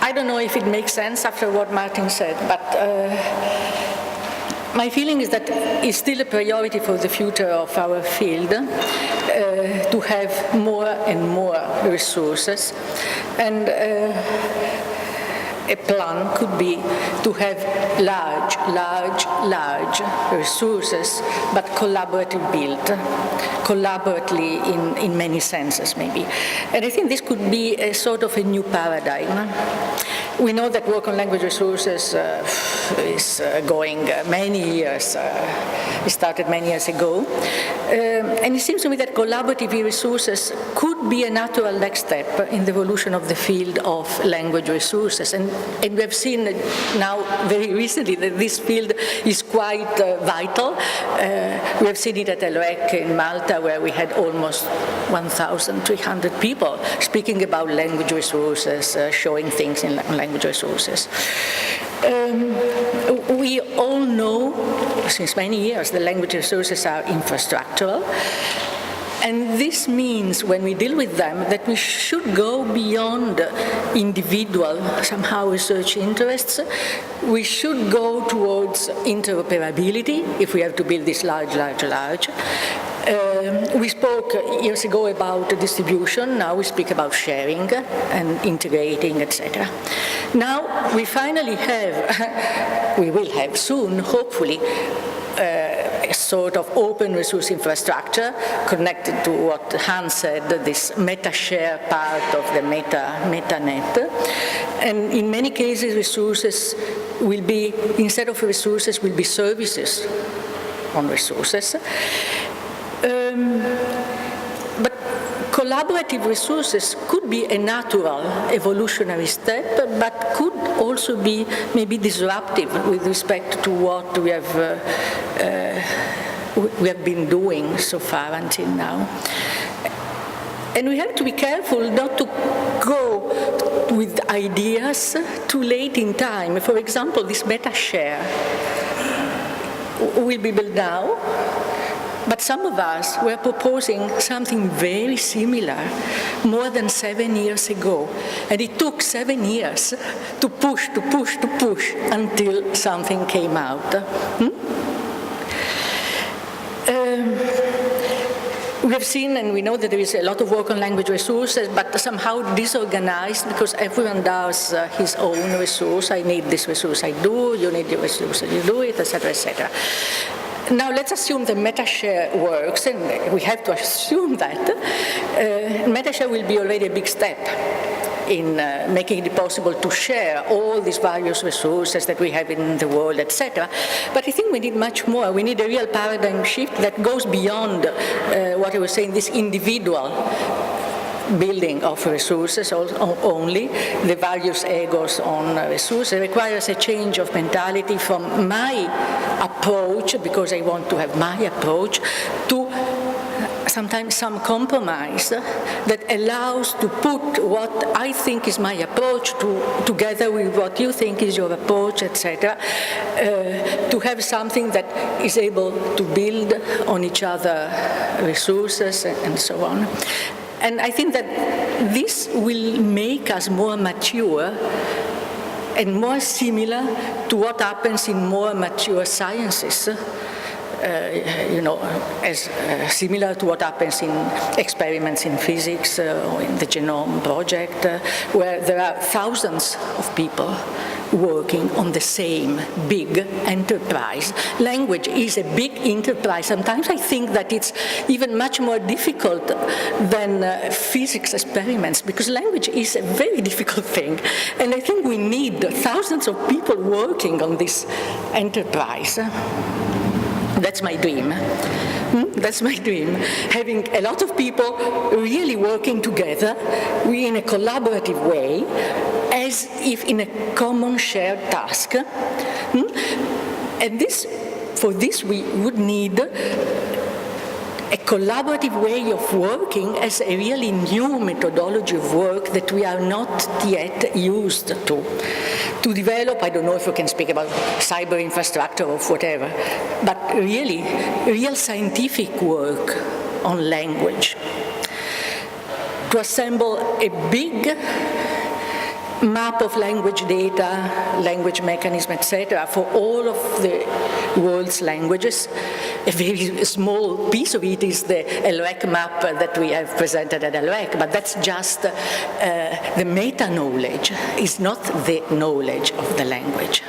I don't know if it makes sense after what Martin said, but my feeling is that it's still a priority for the future of our field to have more and more resources. And a plan could be to have large resources, but collaboratively built, collaboratively in many senses maybe. And I think this could be a sort of a new paradigm. We know that work on language resources is going many years. It started many years ago. And it seems to me that collaborative resources could be a natural next step in the evolution of the field of language resources. And we have seen now very recently that this field is quite vital. We have seen it at LOEC in Malta, where we had almost 1,300 people speaking about language resources, showing things in language resources. We all know, since many years, the language resources are infrastructural. And this means, when we deal with them, that we should go beyond individual, somehow, research interests. We should go towards interoperability, if we have to build this large. We spoke years ago about distribution. Now we speak about sharing and integrating, etc. Now we finally have, we will have soon, hopefully, a sort of open resource infrastructure connected to what Hans said, this meta-share part of the MetaNet. And in many cases, resources will be, instead of resources, will be services on resources. But collaborative resources could be a natural evolutionary step, but could also be maybe disruptive with respect to what we have been doing so far until now. And we have to be careful not to go with ideas too late in time. For example, this meta-share will be built now. But some of us were proposing something very similar more than 7 years ago. And it took 7 years to push until something came out. We have seen and we know that there is a lot of work on language resources, but somehow disorganized because everyone does his own resource. I need this resource, I do. You need the resource, you do it, etc., etc. Now let's assume the meta-share works, and we have to assume that. Meta-share will be already a big step in making it possible to share all these various resources that we have in the world, etc. But I think we need much more. We need a real paradigm shift that goes beyond what I was saying, this individual building of resources only, the various egos on resources. It requires a change of mentality from my approach, because I want to have my approach, to sometimes some compromise that allows to put what I think is my approach together with what you think is your approach, etc., to have something that is able to build on each other resources and so on. And I think that this will make us more mature and more similar to what happens in more mature sciences. As similar to what happens in experiments in physics or in the genome project, where there are thousands of people working on the same big enterprise. Language is a big enterprise. Sometimes I think that it's even much more difficult than physics experiments, because language is a very difficult thing. And I think we need thousands of people working on this enterprise. That's my dream. That's my dream. Having a lot of people really working together in a collaborative way, as if in a common shared task. And for this we would need a collaborative way of working as a really new methodology of work that we are not yet used to develop. I don't know if we can speak about cyber infrastructure or whatever, but really, real scientific work on language. To assemble a big map of language data, language mechanism, etc., for all of the world's languages. A very small piece of it is the LREC map that we have presented at LREC, but that's just the meta-knowledge, is not the knowledge of the language.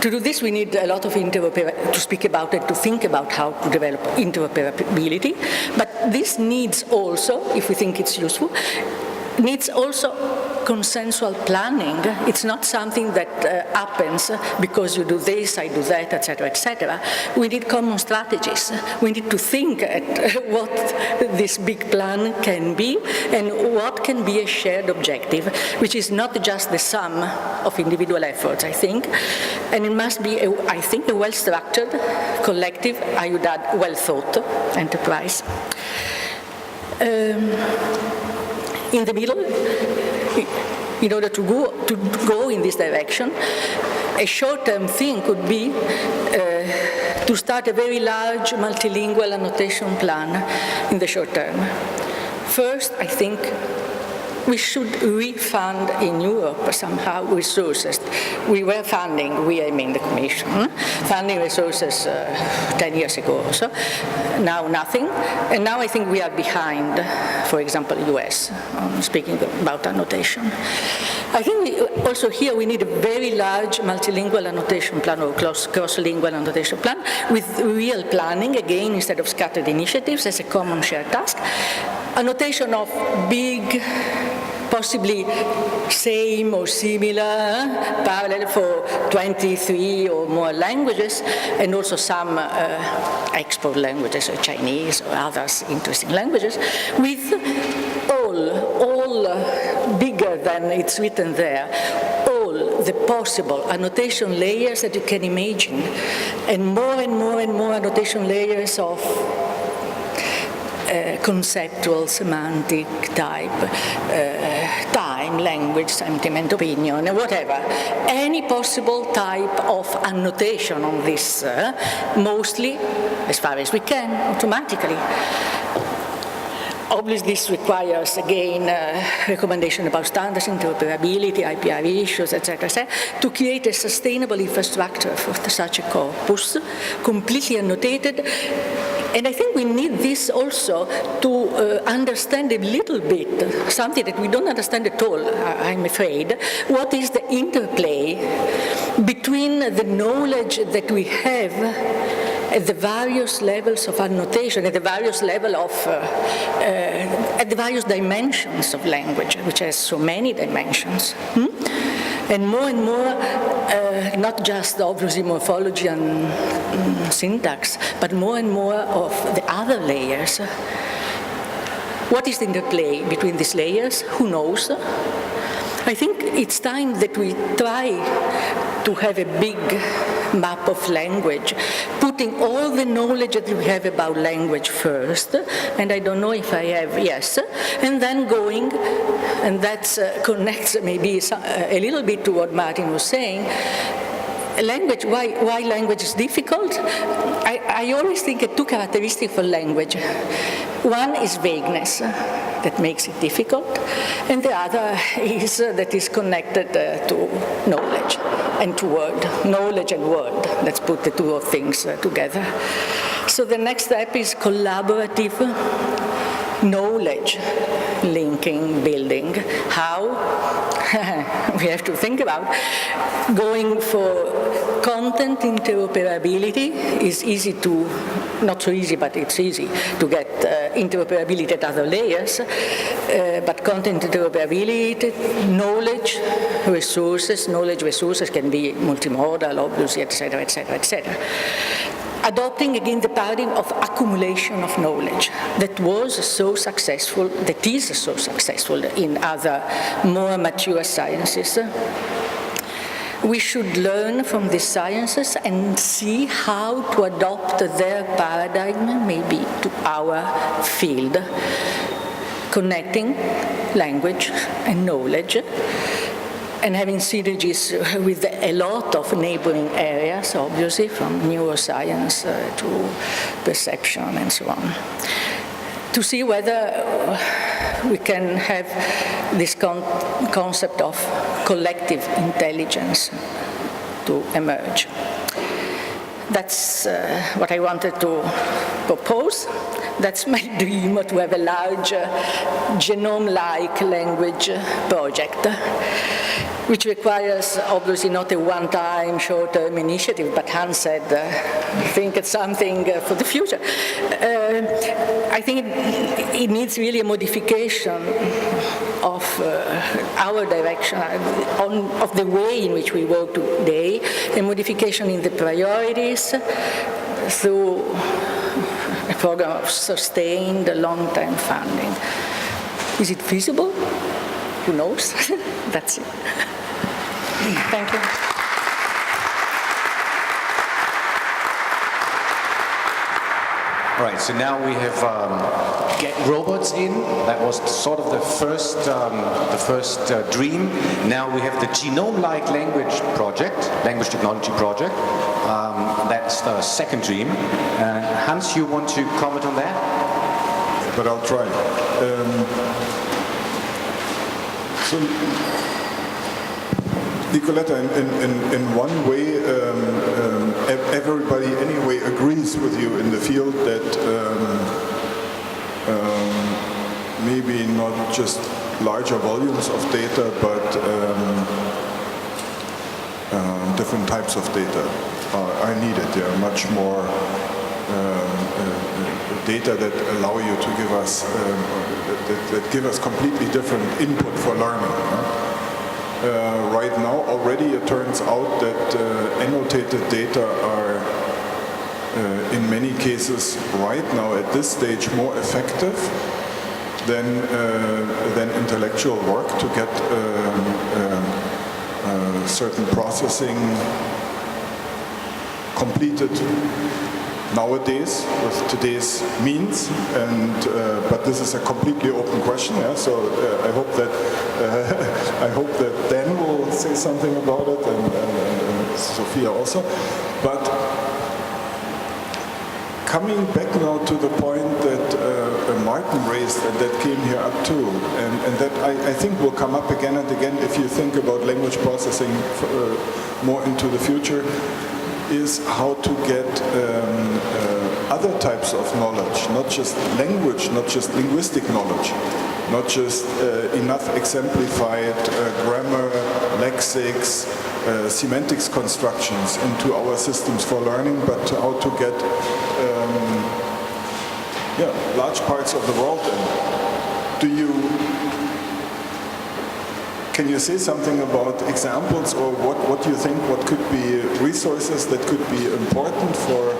To do this, we need a lot of to speak about it, to think about how to develop interoperability, but this needs also, if we think it's useful, needs also consensual planning. It's not something that happens because you do this, I do that, etc., etc. We need common strategies. We need to think at what this big plan can be and what can be a shared objective, which is not just the sum of individual efforts, I think. And it must be, I think, a well-structured, collective, I would add, well-thought enterprise. In the middle, in order to go in this direction, a short-term thing could be to start a very large multilingual annotation plan in the short term. First, I think we should refund in Europe somehow resources. We were funding, I mean the Commission, funding resources 10 years ago or so. Now nothing, and now I think we are behind, for example, US, speaking about annotation. I think also here we need a very large multilingual annotation plan or cross-lingual annotation plan with real planning, again, instead of scattered initiatives as a common shared task. Annotation of big, possibly same or similar, parallel for 23 or more languages, and also some export languages, or Chinese or others interesting languages, with all bigger than it's written there, all the possible annotation layers that you can imagine, and more and more and more annotation layers of conceptual, semantic type, time, language, sentiment, opinion, whatever. Any possible type of annotation on this, mostly, as far as we can, automatically. Obviously, this requires, again, recommendation about standards, interoperability, IPR issues, etc., to create a sustainable infrastructure for such a corpus, completely annotated. And I think we need this also to understand a little bit, something that we don't understand at all, I'm afraid, what is the interplay between the knowledge that we have at the various levels of annotation, at the various level of, at the various dimensions of language, which has so many dimensions. And more, not just obviously morphology and syntax, but more and more of the other layers. What is the interplay between these layers? Who knows? I think it's time that we try to have a big map of language, putting all the knowledge that we have about language first, and I don't know if I have, yes, and then going, and that connects maybe a little bit to what Martin was saying. Language, why language is difficult? I always think of two characteristics for language. One is vagueness, that makes it difficult, and the other is that is connected to knowledge and to word, knowledge and word. Let's put the two things together. So the next step is collaborative knowledge linking, building. How? We have to think about. Going for content interoperability is easy to, not so easy, but it's easy to get interoperability at other layers, but content interoperability, knowledge resources can be multimodal, obviously, etc., etc., etc. Adopting again the paradigm of accumulation of knowledge that was so successful, that is so successful in other more mature sciences. We should learn from these sciences and see how to adopt their paradigm maybe to our field, connecting language and knowledge, and having synergies with a lot of neighboring areas, obviously, from neuroscience to perception and so on. to see whether we can have this concept of collective intelligence to emerge. That's what I wanted to propose. That's my dream, to have a large genome-like language project, which requires obviously not a one-time short-term initiative, but Hans said, think it's something for the future. I think it needs really a modification of our direction, of the way in which we work today, a modification in the priorities through a program of sustained long-term funding. Is it feasible? Who knows? That's it. Thank you. All right, so now we have get robots in. That was sort of the first dream. Now we have the genome-like language project, language technology project. That's the second dream. Hans, you want to comment on that? But I'll try. So, Nicoletta, in one way, everybody anyway agrees with you in the field that maybe not just larger volumes of data, but different types of data are needed. There are much more data that allow you to give us, that give us completely different input for learning. Right now, already it turns out that annotated data are, in many cases, right now at this stage, more effective than intellectual work to get certain processing completed nowadays with today's means, and but this is a completely open question. Yeah? So I hope that Dan will say something about it, and Sophia also. But coming back now to the point that Martin raised and that came here up too, and that I think will come up again and again if you think about language processing more into the future, is how to get other types of knowledge, not just language, not just linguistic knowledge, not just enough exemplified grammar, lexics, semantics constructions into our systems for learning, but how to get large parts of the world in. Can you say something about examples, or what you think, what could be resources that could be important for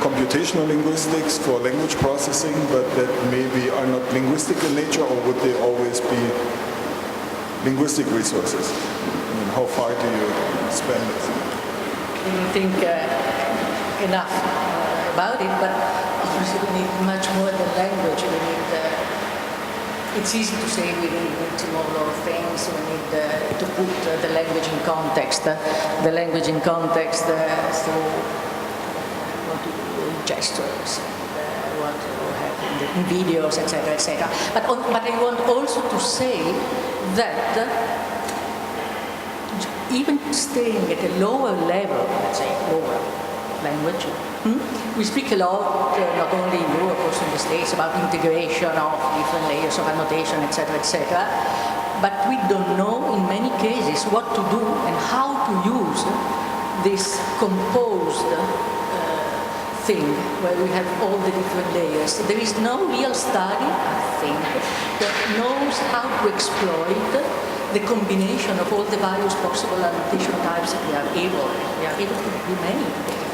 computational linguistics, for language processing, but that maybe are not linguistic in nature, or would they always be linguistic resources? I mean, how far do you spend it? I don't think enough about it, but obviously we need much more than language. We need it's easy to say we need multimodal things, we need to put the language in context. The language in context through what to do in gestures, what to have in videos, etc., etc. But I want also to say that even staying at a lower level, let's say lower language, we speak a lot, not only in Europe, also in the States, about integration of different layers of annotation, etc., etc. But we don't know, in many cases, what to do and how to use this composed thing, where we have all the different layers. There is no real study, I think, that knows how to exploit the combination of all the various possible annotation types that we are able to do many today.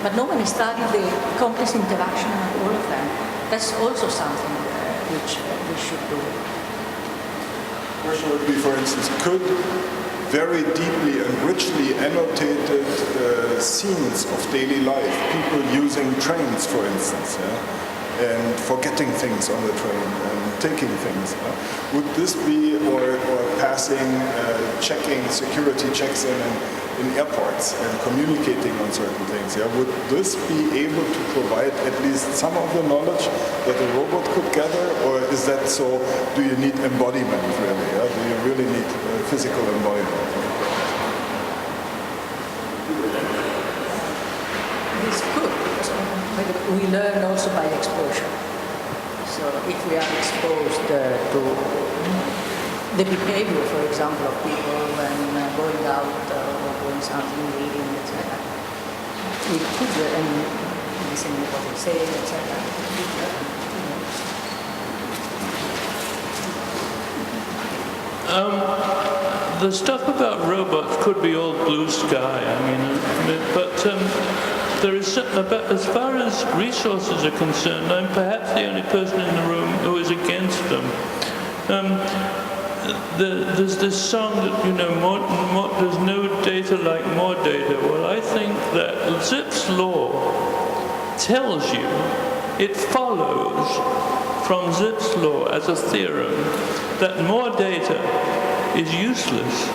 But no one has studied the complex interaction of all of them. That's also something which we should do. Question would be, for instance, could very deeply and richly annotated scenes of daily life, people using trains, for instance, and forgetting things on the train and taking things, would this be, or passing, checking, security checks in, and in airports and communicating on certain things. Yeah? Would this be able to provide at least some of the knowledge that a robot could gather, or is that so, do you need embodiment really? Yeah? Do you really need physical embodiment? This could, because we learn also by exposure. So if we are exposed to the behavior, for example, of people when going out or doing something, reading, etc., we could and listening to what they say, etc. The stuff about robots could be all blue sky. I mean, but there is, as far as resources are concerned, I'm perhaps the only person in the room who is against them. There's this song that, you know, there's no data like more data. Well, I think that Zipf's law tells you, it follows from Zipf's law as a theorem that more data is useless